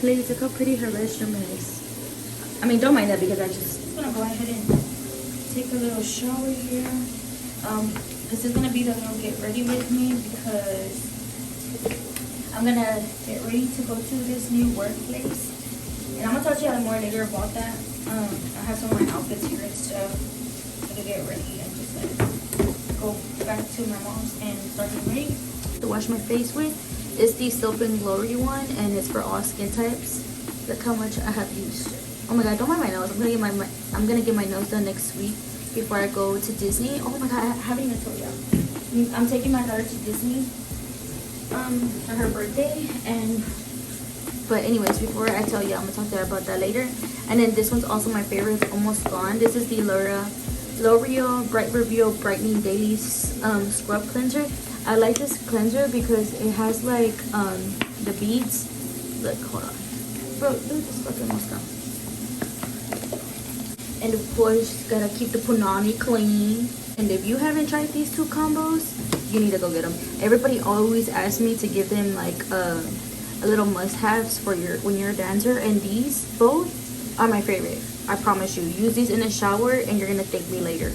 Ladies, look how pretty her restroom is. I mean, don't mind that because I just gonna go ahead and take a little shower here. This is gonna be the little get ready with me because I'm gonna get ready to go to this new workplace. And I'm gonna talk to you more later about that. I have some of my outfits here and stuff to get ready and just like go back to my mom's and start getting ready. To wash my face with is the Soap and Glory one, and it's for all skin types. Look how much I have used. Oh my god, don't mind my nose. I'm gonna get my nose done next week before I go to Disney. Oh my god, I haven't even told you. I'm taking my daughter to Disney for her birthday, and but anyways, before I tell you, I'm gonna talk to her about that later. And then this one's also my favorite. It's almost gone. This is the L'Oreal Bright Reveal Brightening Dailies scrub cleanser. I like this cleanser because it has like the beads. Look, hold on, bro, dude, this fucking almost gone. And of course, gotta keep the punani clean. And if you haven't tried these two combos, you need to go get them. Everybody always asks me to give them like a little must-haves for when you're a dancer, and these both are my favorite. I promise you. Use these in the shower, and you're gonna thank me later.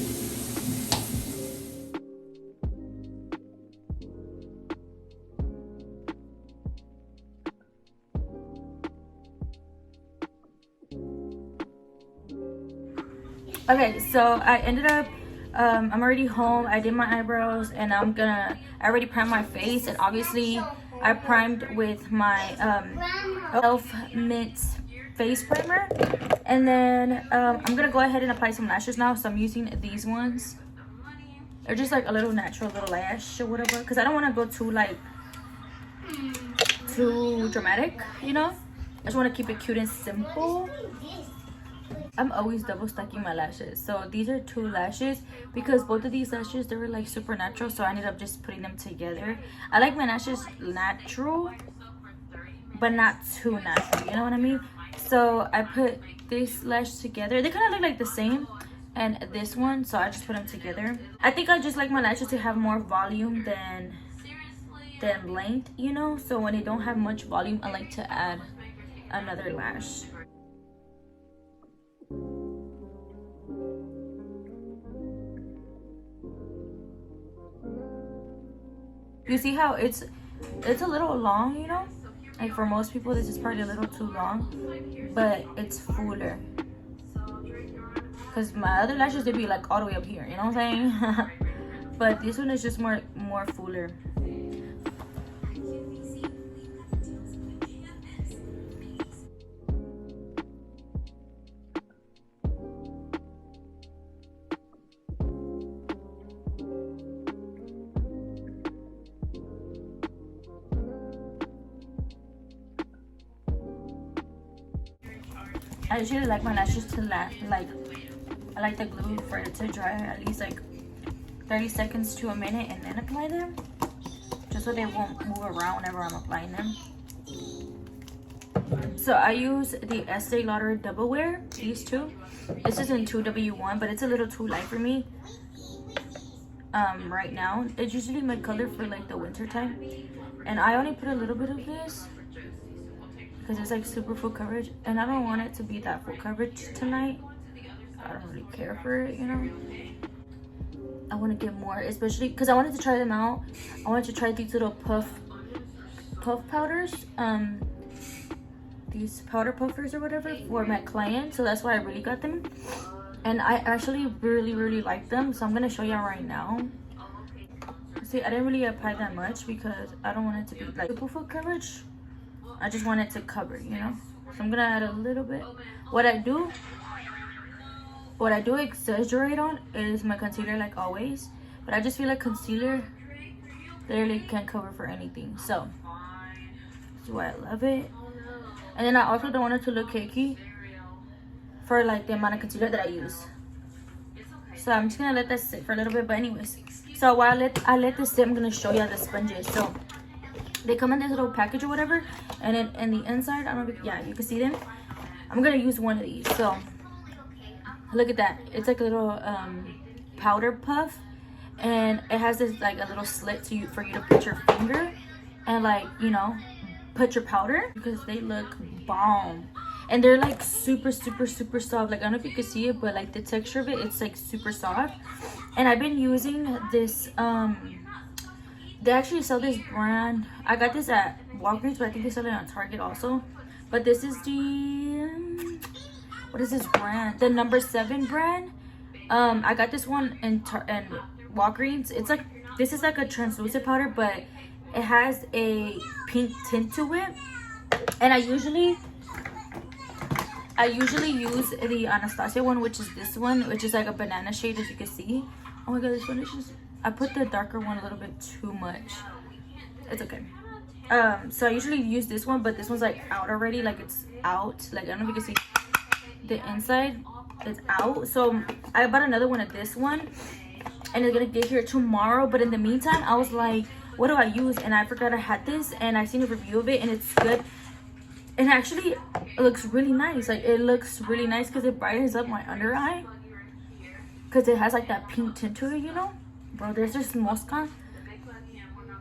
Okay, so I ended up I'm already home. I did my eyebrows, and I already primed my face, and obviously I primed with my Elf Mint face primer. And then I'm gonna go ahead and apply some lashes now. So I'm using these ones. They're just like a little natural little lash or whatever, because I don't want to go too dramatic, you know. I just want to keep it cute and simple. I'm always double stacking my lashes. So these are 2 lashes because both of these lashes, they were like super natural, so I ended up just putting them together. I like my lashes natural but not too natural, you know what I mean? So I put this lash together. They kind of look like the same, and this one, so I just put them together. I think I just like my lashes to have more volume than length, you know. So when they don't have much volume, I like to add another lash. You see how it's a little long, you know? Like for most people, this is probably a little too long, but it's fuller. Cause my other lashes, they'd be like all the way up here, you know what I'm saying? But this one is just more fuller. I usually like my lashes to I like the glue for it to dry at least like 30 seconds to a minute, and then apply them, just so they won't move around whenever I'm applying them. So I use the Estee Lauder Double Wear, these two. This is in 2W1, but it's a little too light for me right now. It's usually my color for like the winter time, and I only put a little bit of this because it's like super full coverage, and I don't want it to be that full coverage tonight. I don't really care for it, you know. I want to get more, especially because I wanted to try them out. I wanted to try these little puff powders, these powder puffers or whatever for my client, so that's why I really got them, and I actually really like them. So I'm gonna show y'all right now. See, I didn't really apply that much because I don't want it to be like super full coverage. I just want it to cover, you know. So I'm gonna add a little bit. What I do exaggerate on is my concealer, like always, but I just feel like concealer literally can't cover for anything. So that's why I love it. And then I also don't want it to look cakey for like the amount of concealer that I use. So I'm just gonna let that sit for a little bit. But anyways, so while I let this sit, I'm gonna show you the sponges. So they come in this little package or whatever, and then in the inside, I don't know if, yeah, you can see them. I'm gonna use one of these. So look at that, it's like a little powder puff, and it has this like a little slit for you to put your finger and, like, you know, put your powder because they look bomb. And they're like super soft. Like I don't know if you can see it, but like the texture of it, it's like super soft. And I've been using this they actually sell this brand. I got this at Walgreens, but I think they sell it on Target also. But this is the what is this brand? The No. 7 brand. I got this one in Walgreens. It's like, this is like a translucent powder, but it has a pink tint to it. And I usually use the Anastasia one, which is this one, which is like a banana shade, as you can see. Oh my god, this one is just, I put the darker one a little bit too much. It's okay. So I usually use this one, but this one's like out already. Like it's out. Like I don't know if you can see the inside. It's out. So I bought another one of this one, and it's gonna get here tomorrow. But in the meantime, I was like, what do I use? And I forgot I had this, and I seen a review of it, and it's good. And actually, it looks really nice. Like it looks really nice because it brightens up my under eye. Because it has like that pink tint to it, you know. Bro, there's this mosca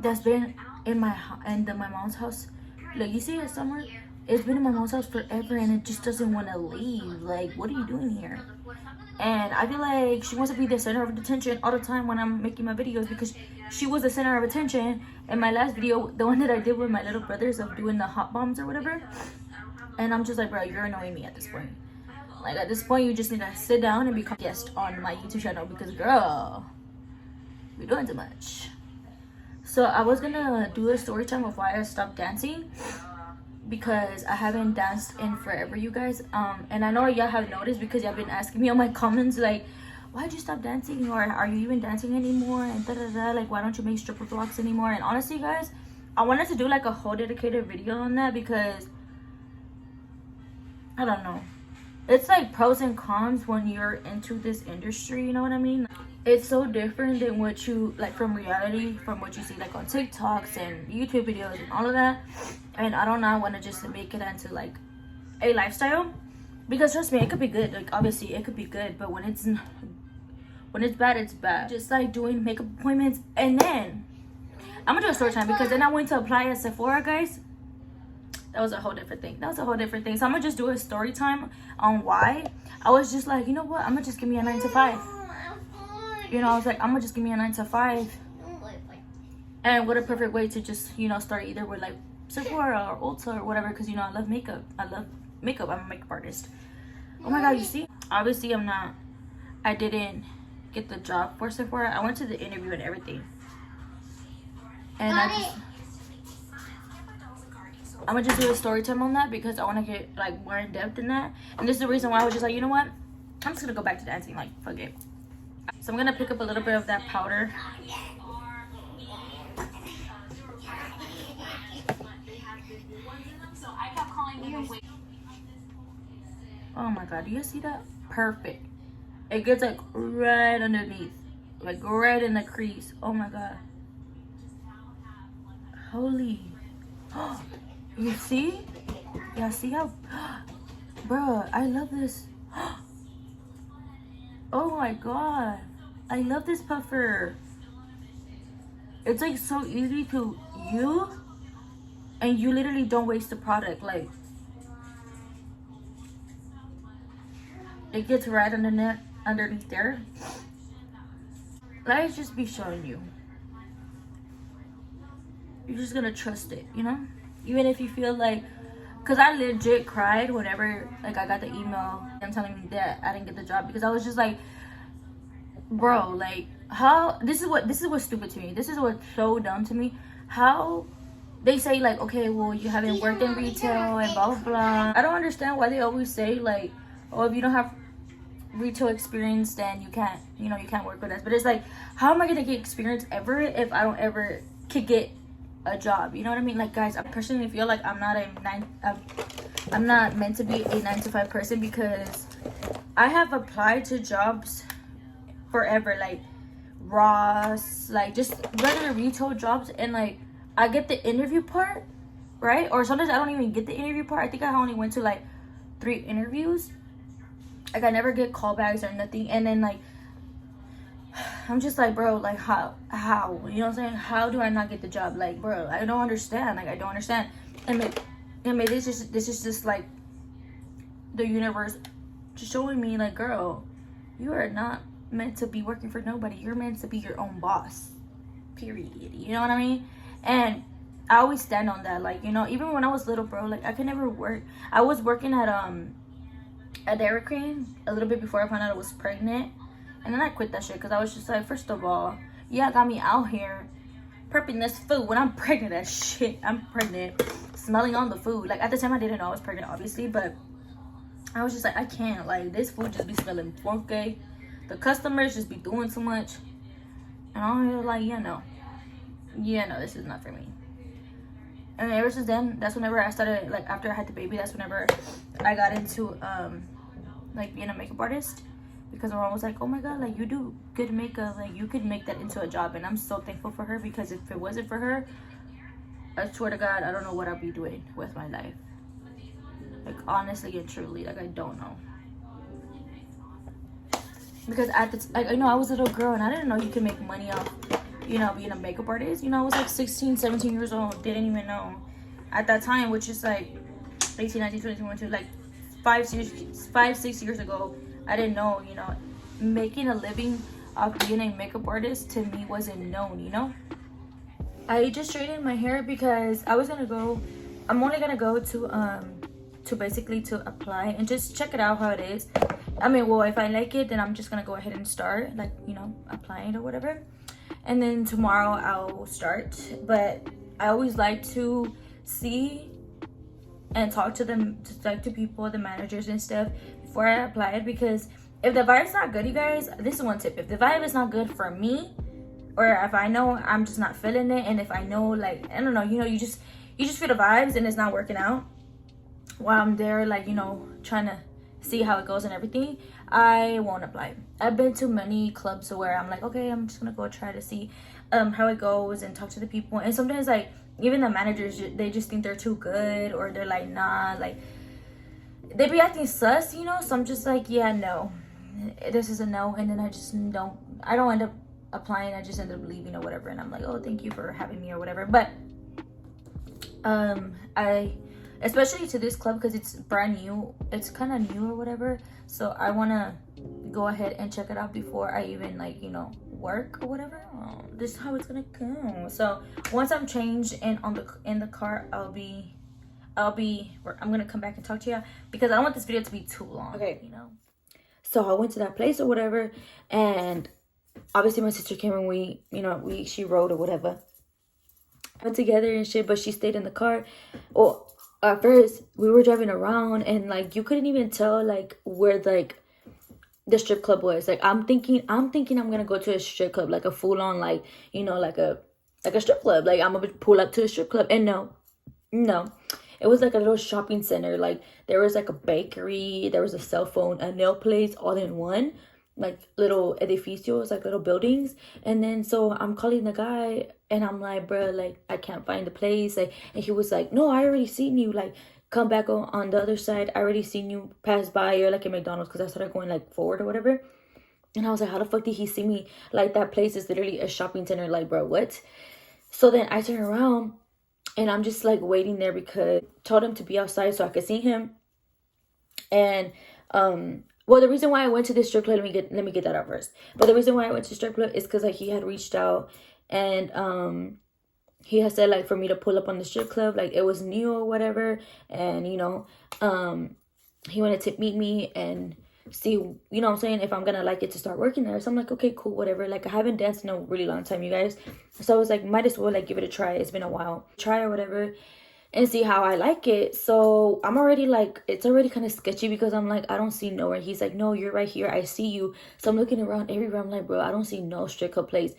that's been in my mom's house. Like you see it somewhere. It's been in my mom's house forever, and it just doesn't want to leave. Like, what are you doing here? And I feel like she wants to be the center of attention all the time when I'm making my videos, because she was the center of attention in my last video, the one that I did with my little brothers of doing the hot bombs or whatever. And I'm just like, bro, you're annoying me at this point. Like at this point, you just need to sit down and become a guest on my YouTube channel, because girl, you're doing too much. So I was gonna do a story time of why I stopped dancing, because I haven't danced in forever, you guys. And I know y'all have noticed, because y'all been asking me on my comments like, why'd you stop dancing, or are you even dancing anymore, and like why don't you make stripper vlogs anymore? And honestly guys, I wanted to do like a whole dedicated video on that, because I don't know, it's like pros and cons when you're into this industry, you know what I mean? It's so different than what you like from reality, from what you see like on TikToks and YouTube videos and all of that. And I don't know, I want to just make it into like a lifestyle, because trust me, it could be good. Like obviously it could be good, but when it's bad, it's bad. Just like doing makeup appointments, and then I'm gonna do a story time, because then I went to apply at Sephora, guys. That was a whole different thing. So I'm gonna just do a story time on why I was just like, you know what, I'm gonna just give me a 9 to 5. You know, I was like, I'm gonna just give me a 9 to 5. And what a perfect way to just, you know, start either with like Sephora or Ulta or whatever, because you know I love makeup. I'm a makeup artist. Oh my god, you see, obviously I didn't get the job for Sephora. I went to the interview and everything, and I'm gonna just do a story time on that, because I want to get like more in depth in that. And this is the reason why I was just like, you know what, I'm just gonna go back to dancing, like fuck it. So I'm gonna pick up a little bit of that powder. Oh my god, do you see that? Perfect. It gets like right underneath, like right in the crease. Oh my god, holy. You see? Yeah, see how, bruh, I love this. Oh my god, I love this puffer. It's like so easy to use, and you literally don't waste the product. Like it gets right underneath there. Let's just be showing you. You're just gonna trust it, you know? Even if you feel like, because I legit cried whenever like I got the email them telling me that I didn't get the job, because I was just like, bro, like how, this is what's stupid to me. This is what's so dumb to me. How they say like, okay, well, you haven't worked in retail and blah blah blah. I don't understand why they always say like, oh, if you don't have retail experience, then you can't, you know, you can't work with us. But it's like, how am I gonna get experience ever if I don't ever could get a job? You know what I mean? Like guys, I personally feel like I'm not meant to be a 9 to 5 person, because I have applied to jobs forever, like Ross, like just regular retail jobs, and like I get the interview part, right? Or sometimes I don't even get the interview part. I think I only went to like 3 interviews. Like I never get callbacks or nothing. And then like I'm just like, bro, like, how, you know what I'm saying? How do I not get the job? Like, bro, I don't understand. Like, I don't understand. And maybe this is just like the universe just showing me, like, girl, you are not meant to be working for nobody. You're meant to be your own boss, period. You know what I mean? And I always stand on that. Like, you know, even when I was little, bro, like, I could never work. I was working at Dairy Queen a little bit before I found out I was pregnant, and then I quit that shit because I was just like, first of all, yeah, got me out here prepping this food when I'm pregnant as shit. I'm pregnant, smelling on the food. Like, at the time I didn't know I was pregnant, obviously, but I was just like, I can't. Like, this food just be smelling funky. The customers just be doing too much, and I was like, yeah, no, this is not for me. And ever since then, that's whenever I started, like, after I had the baby, that's whenever I got into like, being a makeup artist, because my mom was like, oh my god, like, you do good makeup, like, you could make that into a job. And I'm so thankful for her, because if it wasn't for her, I swear to God, I don't know what I'd be doing with my life. Like, honestly and truly, like, I don't know. Because at the like, I know I was a little girl and I didn't know you could make money off, you know, being a makeup artist. You know, I was like 16, 17 years old, didn't even know at that time, which is like 18, 19, 20, 21, like 5, 6 years ago. I didn't know, you know, making a living off being a makeup artist to me wasn't known, you know. I just straightened my hair because I'm only gonna go to basically to apply and just check it out how it is. I mean, well, if I like it, then I'm just gonna go ahead and start, like, you know, applying or whatever. And then tomorrow I'll start. But I always like to see and talk to them, like, to people, the managers and stuff, before I apply it. Because if the vibe's not good, you guys, this is one tip. If the vibe is not good for me, or if I know I'm just not feeling it, and if I know, like, I don't know, you know, you just feel the vibes and it's not working out while I'm there, like, you know, trying to see how it goes and everything, I won't apply. I've been to many clubs where I'm like, okay, I'm just gonna go try to see how it goes and talk to the people. And sometimes, like, even the managers, they just think they're too good, or they're like, nah, like, they be acting sus, you know. So I'm just like, yeah, no, this is a no. And then I don't end up applying. I just end up leaving or whatever. And I'm like, oh, thank you for having me or whatever. But especially to this club, because it's brand new, it's kind of new or whatever, so I want to go ahead and check it out before I even, like, you know, work or whatever. This is how it's gonna go. So once I'm changed and in the car, I'm gonna come back and talk to you, because I don't want this video to be too long. Okay, you know. So I went to that place or whatever, and obviously my sister came, and she rode or whatever, went together and shit, but she stayed in the car. Well, at first we were driving around, and, like, you couldn't even tell, like, where, like, the strip club was. Like, I'm thinking I'm gonna go to a strip club, like a full-on, like, you know, like a strip club, like, I'm gonna pull up to a strip club. And no, it was like a little shopping center. Like, there was, like, a bakery, there was a cell phone, a nail place, all in one, like, little edificios, like, little buildings. And then so I'm calling the guy, and I'm like, bro, like, I can't find the place. Like, and he was like, no, I already seen you, like, come back on the other side. I already seen you pass by, or, like, at McDonald's, because I started going, like, forward or whatever. And I was like, how the fuck did he see me? Like, that place is literally a shopping center. Like, bro, what? So then I turn around, and I'm just, like, waiting there, because I told him to be outside so I could see him. And well, the reason why I went to this strip club, let me get that out first. But the reason why I went to strip club is because, like, he had reached out, and he had said, like, for me to pull up on the strip club, like, it was new or whatever. And, you know, he wanted to meet me and see, you know what I'm saying, if I'm gonna like it to start working there. So I'm like, okay, cool, whatever. Like, I haven't danced in a really long time, you guys. So I was like, might as well, like, give it a try. It's been a while. Try or whatever, and see how I like it. So I'm already, like, it's already kind of sketchy, because I'm like, I don't see nowhere. He's like, no, you're right here, I see you. So I'm looking around everywhere. I'm like, bro, I don't see no strip club place.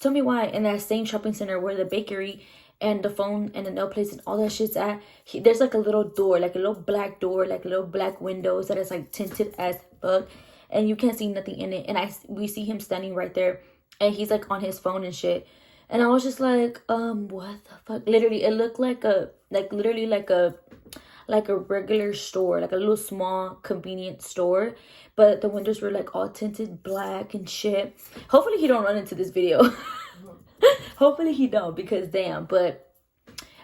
Tell me why. In that same shopping center where the bakery and the phone and the nail place and all that shit's at, there's, like, a little door, like a little black door, like little black windows that is, like, tinted as fuck, and you can't see nothing in it. And we see him standing right there, and he's, like, on his phone and shit. And I was just like, what the fuck? Literally, it looked like literally like like a regular store, like a little small convenient store, but the windows were like all tinted black and shit. Hopefully he don't run into this video. Hopefully he don't, because damn. But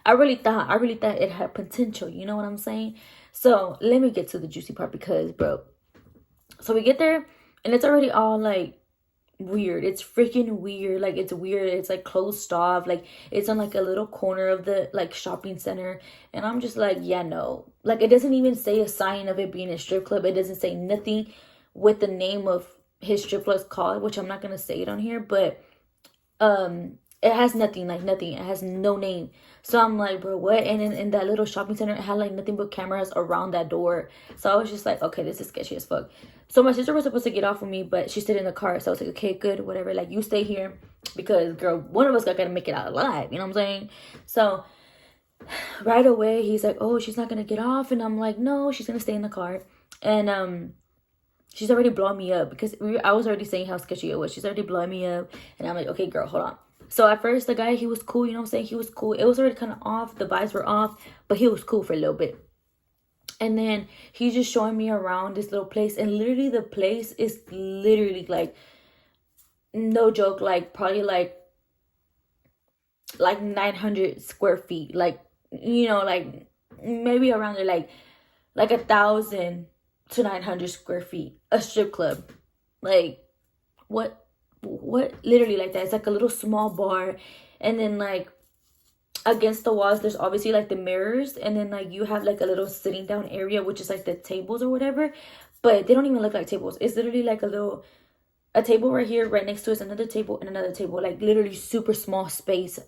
I really thought it had potential, you know what I'm saying? So let me get to the juicy part, because bro, so we get there and it's already all like weird. It's freaking weird. Like, it's weird. It's like closed off. Like, it's on like a little corner of the like shopping center, and I'm just like, yeah, no. Like, it doesn't even say a sign of it being a strip club. It doesn't say nothing with the name of his strip club's called, which I'm not gonna say it on here, but it has nothing, like nothing. It has no name. So I'm like, bro, what? And in that little shopping center, it had like nothing but cameras around that door. So I was just like, okay, this is sketchy as fuck. So my sister was supposed to get off with me, but she stayed in the car. So I was like, okay, good, whatever. Like, you stay here, because girl, one of us got to make it out alive. You know what I'm saying? So right away, he's like, oh, she's not gonna get off, and I'm like, no, she's gonna stay in the car. And she's already blowing me up, because I was already saying how sketchy it was. She's already blowing me up, and I'm like, okay, girl, hold on. So at first, the guy, he was cool, you know what I'm saying? He was cool. It was already kind of off. The vibes were off, but he was cool for a little bit. And then he's just showing me around this little place. And literally, the place is literally like, no joke, like probably like 900 square feet. Like, you know, like maybe around there, like 1,000 to 900 square feet. A strip club. Like, what literally like that. It's like a little small bar, and then like against the walls there's obviously like the mirrors, and then like you have like a little sitting down area, which is like the tables or whatever, but they don't even look like tables. It's literally like a table right here, right next to us another table and another table, like literally super small space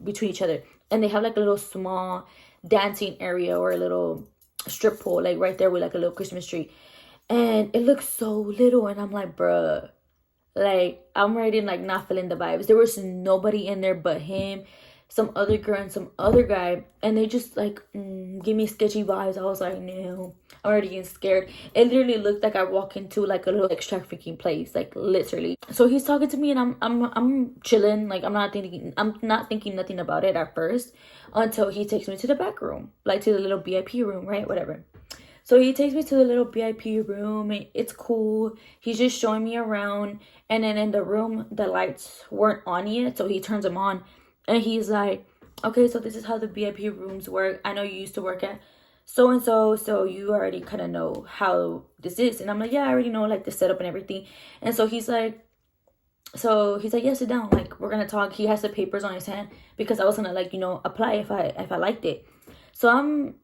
between each other. And they have like a little small dancing area, or a little strip pole like right there with like a little Christmas tree, and it looks so little. And I'm like, bruh, like, I'm already like not feeling the vibes. There was nobody in there but him, some other girl, and some other guy, and they just like give me sketchy vibes. I was like, no, I'm already getting scared. It literally looked like I walk into like a little like trafficking place, like literally. So he's talking to me, and I'm chilling, like I'm not thinking nothing about it at first, until he takes me to the back room, like to the little VIP room, right? Whatever. So he takes me to the little VIP room, and it's cool. He's just showing me around. And then in the room, the lights weren't on yet, so he turns them on. And he's like, okay, so this is how the VIP rooms work. I know you used to work at so-and-so, so you already kind of know how this is. And I'm like, yeah, I already know like the setup and everything. And so he's like, yeah, sit down. Like, we're going to talk. He has the papers on his hand, because I was going to like, you know, apply if I liked it. So I'm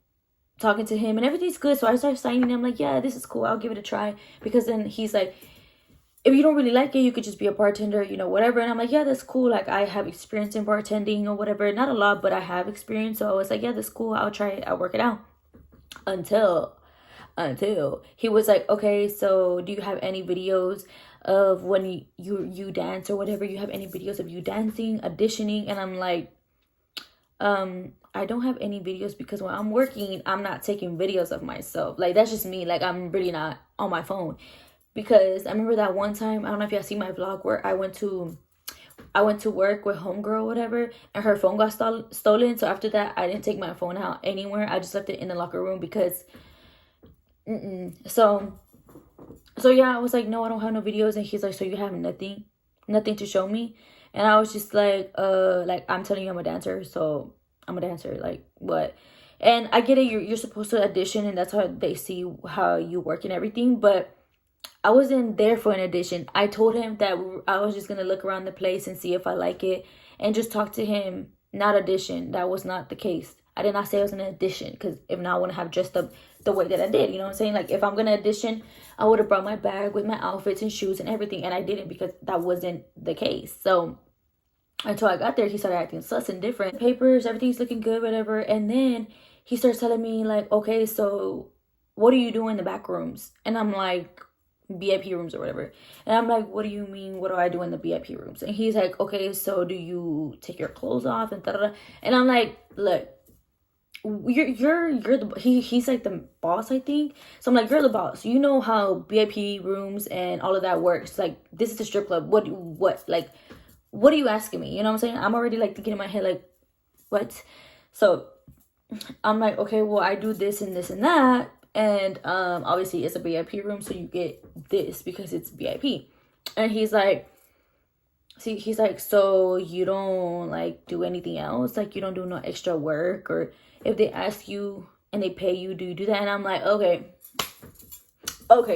talking to him, and everything's good. So I start signing. I'm like, yeah, this is cool, I'll give it a try. Because then he's like, if you don't really like it, you could just be a bartender, you know, whatever. And I'm like, yeah, that's cool. Like, I have experience in bartending or whatever. Not a lot, but I have experience. So I was like, yeah, that's cool, I'll try it, I'll work it out. Until he was like, okay, so do you have any videos of when you dance or whatever? You have any videos of you dancing, auditioning? And I'm like, I don't have any videos, because when I'm working, I'm not taking videos of myself. Like, that's just me. Like, I'm really not on my phone. Because I remember that one time, I don't know if y'all see my vlog, where I went to work with homegirl or whatever, and her phone got stolen. So after that, I didn't take my phone out anywhere. I just left it in the locker room, because so yeah, I was like, no, I don't have no videos. And he's like, so you have nothing to show me? And I was just like, I'm telling you, I'm a dancer, so I'm a dancer. Like, what? And I get it, you're supposed to audition, and that's how they see how you work and everything, but I wasn't there for an audition. I told him that I was just gonna look around the place and see if I like it, and just talk to him, not audition. That was not the case. I did not say I was gonna audition, because if not, I wouldn't have dressed up the way that I did. You know what I'm saying? Like, if I'm gonna audition, I would have brought my bag with my outfits and shoes and everything, and I didn't, because that wasn't the case. So until I got there, he started acting sus and different. Papers, everything's looking good, whatever. And then he starts telling me like, okay, so what do you do in the back rooms? And I'm like, VIP rooms or whatever. And I'm like, what do you mean, what do I do in the VIP rooms? And he's like, okay, so do you take your clothes off and da-da-da? And I'm like, look, you're the he's like the boss, I think. So I'm like, you're the boss, you know how VIP rooms and all of that works. Like, this is a strip club. What are you asking me? You know what I'm saying? I'm already like thinking in my head, like, what? So I'm like, okay, well, I do this and this and that. And obviously it's a VIP room, so you get this because it's VIP. And he's like, so you don't like do anything else? Like, you don't do no extra work? Or if they ask you and they pay you, do you do that? And I'm like, okay,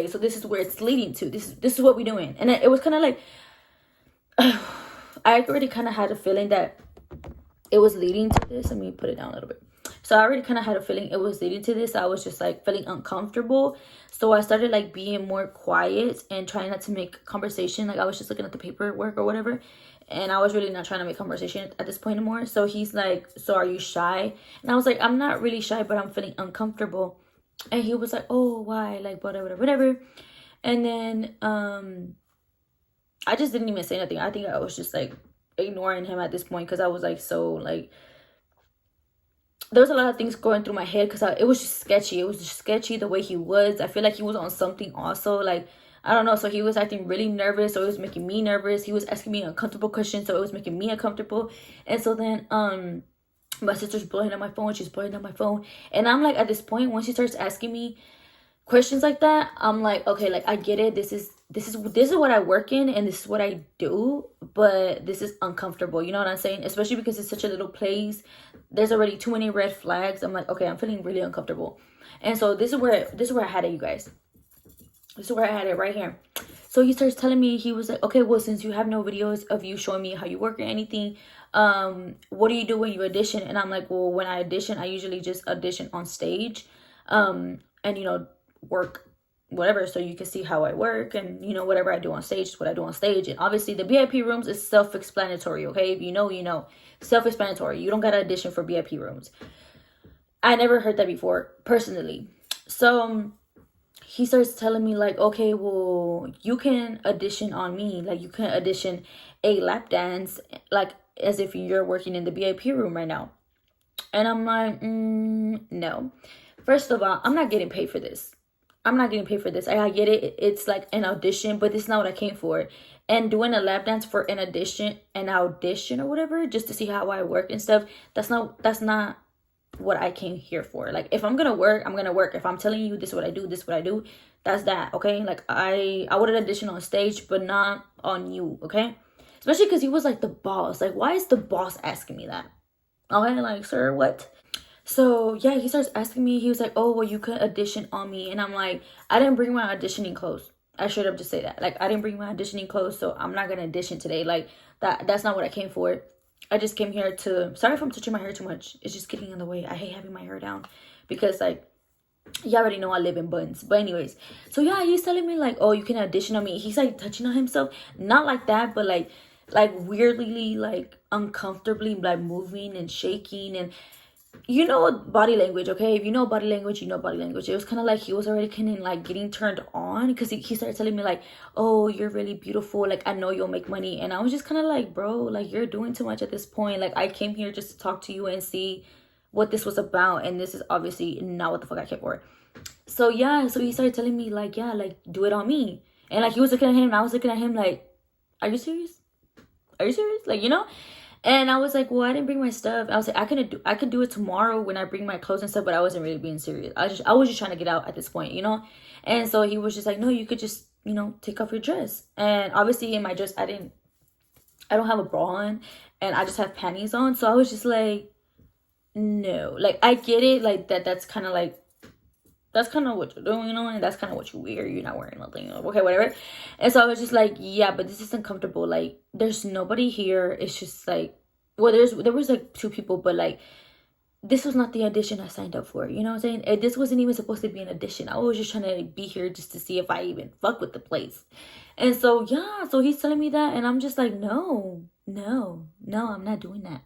so this is where it's leading to. This is what we're doing. And it was kind of like, I already kind of had a feeling that it was leading to this. Let me put it down a little bit. So I already kind of had a feeling it was leading to this. I was just like feeling uncomfortable. So I started like being more quiet and trying not to make conversation. Like, I was just looking at the paperwork or whatever. And I was really not trying to make conversation at this point anymore. So he's like, so are you shy? And I was like, I'm not really shy, but I'm feeling uncomfortable. And he was like, oh, why? Like, whatever. And then I just didn't even say nothing. I think I was just like ignoring him at this point, because I was like, so like, there was a lot of things going through my head, because it was just sketchy. It was just sketchy the way he was. I feel like he was on something also. Like, I don't know. So he was acting really nervous. So it was making me nervous. He was asking me uncomfortable questions. So it was making me uncomfortable. And so then my sister's blowing up my phone. She's blowing up my phone. And I'm like, at this point, when she starts asking me questions like that, I'm like, okay, like, I get it. This is what I work in, and this is what I do, but this is uncomfortable. You know what I'm saying? Especially because it's such a little place. There's already too many red flags. I'm like, okay, I'm feeling really uncomfortable. And so this is where I had it, you guys. This is where I had it right here. So he starts telling me, he was like, okay, well, since you have no videos of you showing me how you work or anything, what do you do when you audition? And I'm like, well, when I audition, I usually just audition on stage, and, you know, work whatever, so you can see how I work, and, you know, whatever I do on stage is what I do on stage. And obviously the VIP rooms is self-explanatory, okay? If you know, you know. Self-explanatory. You don't gotta audition for VIP rooms. I never heard that before, personally. So he starts telling me like, okay, well, you can audition on me. Like, you can audition a lap dance, like, as if you're working in the VIP room right now. And I'm like, no. First of all, I'm not getting paid for this. I get it. It's like an audition, but this is not what I came for. And doing a lap dance for an audition or whatever, just to see how I work and stuff, that's not what I came here for. Like, if I'm gonna work, I'm gonna work. If I'm telling you this is what I do, that's that, okay? Like, I would audition on stage, but not on you, okay? Especially because he was like the boss. Like, why is the boss asking me that? Okay, like, sir, what? So yeah, he starts asking me. He was like, oh, well, you could audition on me. And I'm like, I didn't bring my auditioning clothes. I should have just say that. Like, I didn't bring my auditioning clothes, so I'm not gonna audition today. Like, that's not what I came for. I just came here to, sorry if I'm touching my hair too much. It's just getting in the way. I hate having my hair down, because like, you already know I live in buns. But anyways, so yeah, he's telling me like, oh, you can audition on me. He's like touching on himself, not like that, but like weirdly, like uncomfortably, like moving and shaking. And you know body language, okay? If you know body language, you know body language. It was kind of like he was already kind of like getting turned on, because he started telling me like, oh, you're really beautiful, like, I know you'll make money. And I was just kind of like, bro, like, you're doing too much at this point. Like, I came here just to talk to you and see what this was about, and this is obviously not what the fuck I came for. So yeah, so he started telling me like, yeah, like, do it on me. And like, he was looking at him, and I was looking at him like, are you serious? Like, you know? And I was like, well, I didn't bring my stuff. I was like, I could do it tomorrow when I bring my clothes and stuff, but I wasn't really being serious. I was just trying to get out at this point, you know? And so he was just like, no, you could just, you know, take off your dress. And obviously in my dress, I don't have a bra on, and I just have panties on. So I was just like, no. Like, I get it, like, that's kind of what you're doing, you know, and that's kind of what you wear. You're not wearing nothing, you know? Okay, whatever. And so I was just like, yeah, but this is uncomfortable. Like, there's nobody here. It's just like, well, there was like 2 people, but like, this was not the audition I signed up for. You know what I'm saying? This wasn't even supposed to be an audition. I was just trying to be here just to see if I even fuck with the place. And so yeah, so he's telling me that, and I'm just like, no, I'm not doing that.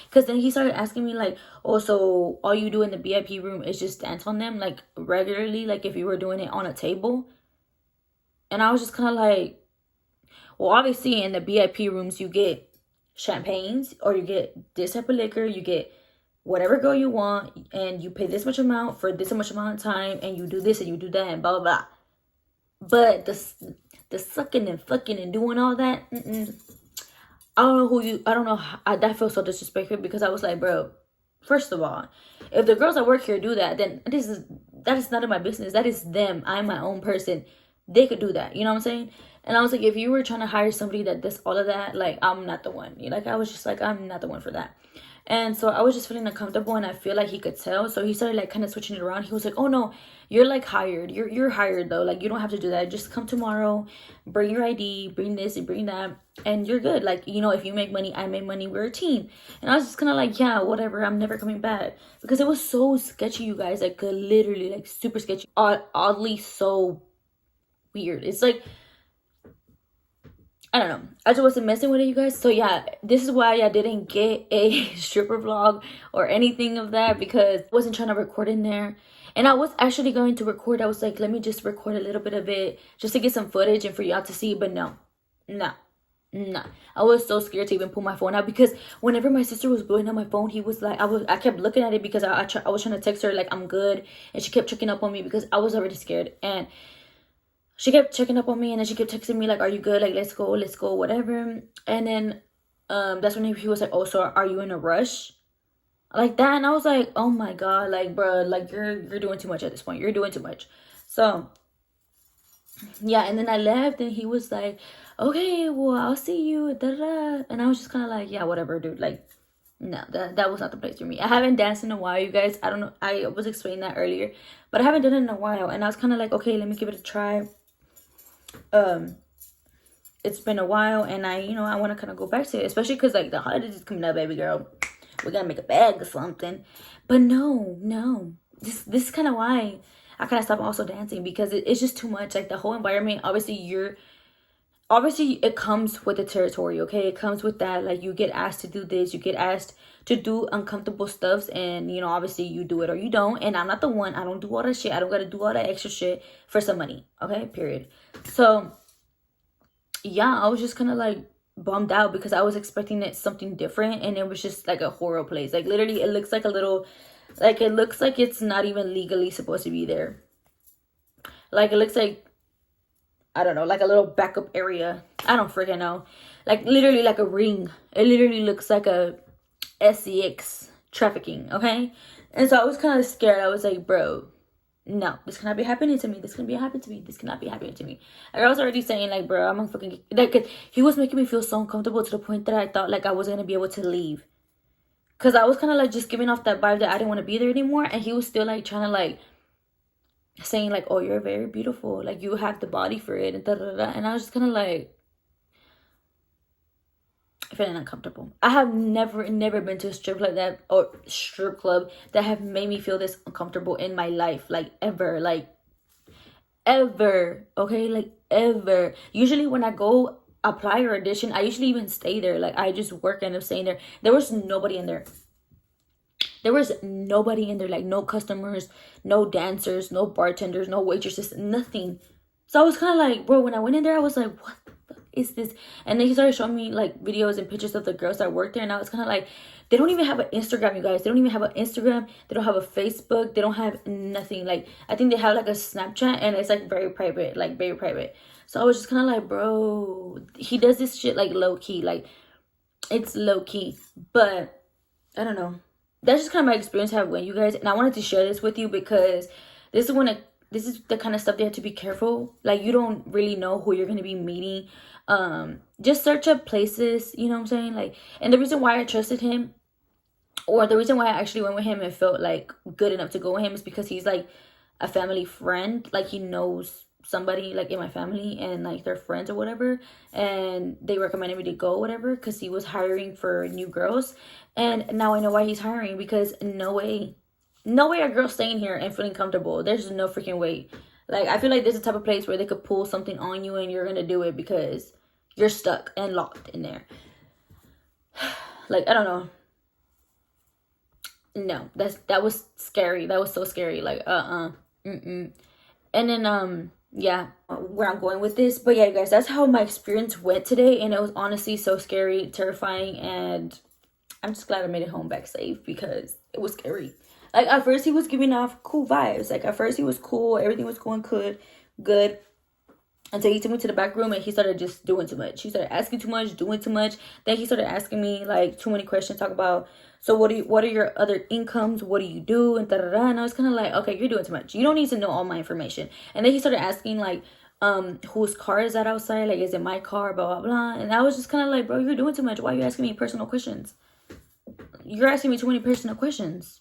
Because then he started asking me like, oh, so all you do in the VIP room is just dance on them, like, regularly, like if you were doing it on a table. And I was just kind of like, well, obviously in the VIP rooms you get champagnes, or you get this type of liquor, you get whatever girl you want, and you pay this much amount for this much amount of time, and you do this and you do that and blah blah blah. But the sucking and fucking and doing all that, I don't know, that feels so disrespectful, because I was like, bro, First of all, if the girls that work here do that, then that is none of my business. That is them. I'm my own person. They could do that. You know what I'm saying? And I was like, if you were trying to hire somebody that does all of that, like, I'm not the one. Like, I was just like, I'm not the one for that. And so I was just feeling uncomfortable, and I feel like he could tell. So he started like kind of switching it around. He was like, oh no, you're like hired. You're hired though. Like, you don't have to do that. Just come tomorrow, bring your ID, bring this and bring that, and you're good. Like, you know, if you make money, I make money. We're a team. And I was just kind of like, yeah, whatever. I'm never coming back, because it was so sketchy, you guys. Like, literally, like, super sketchy. Oddly so weird. It's like, I don't know. I just wasn't messing with it, you guys. So yeah, this is why I didn't get a stripper vlog or anything of that, because I wasn't trying to record in there. And I was actually going to record. I was like, let me just record a little bit of it just to get some footage and for y'all to see. But no. I was so scared to even pull my phone out, because whenever my sister was blowing up my phone, he was like, I kept looking at it, because I was trying to text her like, I'm good. And she kept checking up on me because I was already scared. And she kept checking up on me, and then she kept texting me like, are you good? Like, let's go, whatever. And then that's when he was like, oh, so are you in a rush? Like that. And I was like, oh my God, like, bro, like, you're doing too much at this point. You're doing too much. So yeah, and then I left, and he was like, okay, well, I'll see you, da, da, da. And I was just kind of like, yeah, whatever, dude. Like, no, that was not the place for me. I haven't danced in a while, you guys. I don't know, I was explaining that earlier, but I haven't done it in a while. And I was kind of like, okay, let me give it a try. It's been a while, and I want to kind of go back to it, especially because like the holidays is coming up, baby girl. We gotta make a bag or something. But no, this is kind of why I kind of stopped also dancing, because it's just too much. Like, the whole environment, obviously it comes with the territory, okay? It comes with that, like, you get asked to do this, you get asked to do uncomfortable stuffs, and obviously you do it or you don't. And I'm not the one. I don't do all that shit. I don't gotta do all that extra shit for some money, okay? Period. So yeah, I was just kind of like bummed out, because I was expecting it something different, and it was just like a horror place. Like, literally, it looks like a little, like, it looks like it's not even legally supposed to be there. Like, it looks like, I don't know, like a little backup area. I don't freaking know. Like, literally like a ring. It literally looks like a SEX trafficking, okay? And so I was kind of scared. I was like, bro, no, this cannot be happening to me. This cannot be happening to me. This cannot be happening to me. Like, I was already saying, like, bro, I'm gonna fucking, like, he was making me feel so uncomfortable to the point that I thought like I wasn't gonna be able to leave, because I was kind of like just giving off that vibe that I didn't want to be there anymore. And he was still like trying to like saying like, oh, you're very beautiful, like, you have the body for it, and da da da. And I was just kind of like feeling uncomfortable. I have never been to a strip like that, or strip club that have made me feel this uncomfortable in my life, like, ever, okay, like, ever. Usually when I go apply or audition, I usually even stay there. Like, I just work and end up staying there. There was nobody in there. Like, no customers, no dancers, no bartenders, no waitresses, nothing. So I was kind of like, bro, when I went in there, I was like, what the fuck is this? And then he started showing me like videos and pictures of the girls that work there, and I was kind of like, they don't even have an Instagram, you guys. They don't even have an Instagram. They don't have a Facebook. They don't have nothing. Like, I think they have like a Snapchat, and it's like very private, like, very private. So I was just kind of like, bro, he does this shit like low key, like, it's low key. But I don't know. That's just kind of my experience I have with you guys, and I wanted to share this with you, because this is the kind of stuff that you have to be careful. Like, you don't really know who you're going to be meeting. Just search up places, you know what I'm saying? Like, and the reason why I trusted him, or the reason why I actually went with him and felt like good enough to go with him, is because he's like a family friend. Like, he knows somebody like in my family, and like they're friends or whatever, and they recommended me to go, whatever, because he was hiring for new girls. And now I know why he's hiring, because no way a girl's staying here and feeling comfortable. There's no freaking way. Like, I feel like there's a type of place where they could pull something on you and you're gonna do it because you're stuck and locked in there. Like, I don't know. No, that was scary. That was so scary. Like, and then yeah, where I'm going with this. But yeah, you guys, that's how my experience went today, and it was honestly so scary, terrifying, and I'm just glad I made it home back safe, because it was scary. Like, at first he was giving off cool vibes. Like, at first he was cool, everything was going good. until he took me to the back room and he started just doing too much. He started asking too much, doing too much. Then he started asking me like too many questions, talk about, so what are your other incomes? What do you do? And da-da-da. And I was kind of like, okay, you're doing too much. You don't need to know all my information. And then he started asking like, whose car is that outside? Like, is it my car? Blah, blah, blah. And I was just kind of like, bro, you're doing too much. Why are you asking me personal questions? You're asking me too many personal questions.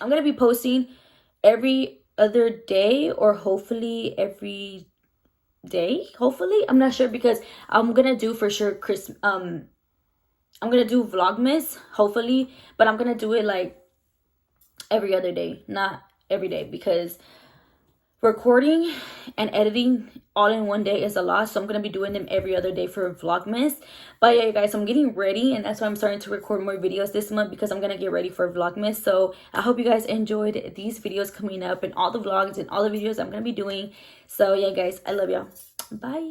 I'm going to be posting every other day, or hopefully every day, hopefully. I'm not sure, because I'm gonna do for sure I'm gonna do Vlogmas, hopefully, but I'm gonna do it like every other day, not every day, because recording and editing all in one day is a lot. So I'm gonna be doing them every other day for Vlogmas. But yeah, guys, I'm getting ready, and that's why I'm starting to record more videos this month, because I'm gonna get ready for Vlogmas. So I hope you guys enjoyed these videos coming up, and all the vlogs and all the videos I'm gonna be doing. So yeah, guys, I love y'all. Bye.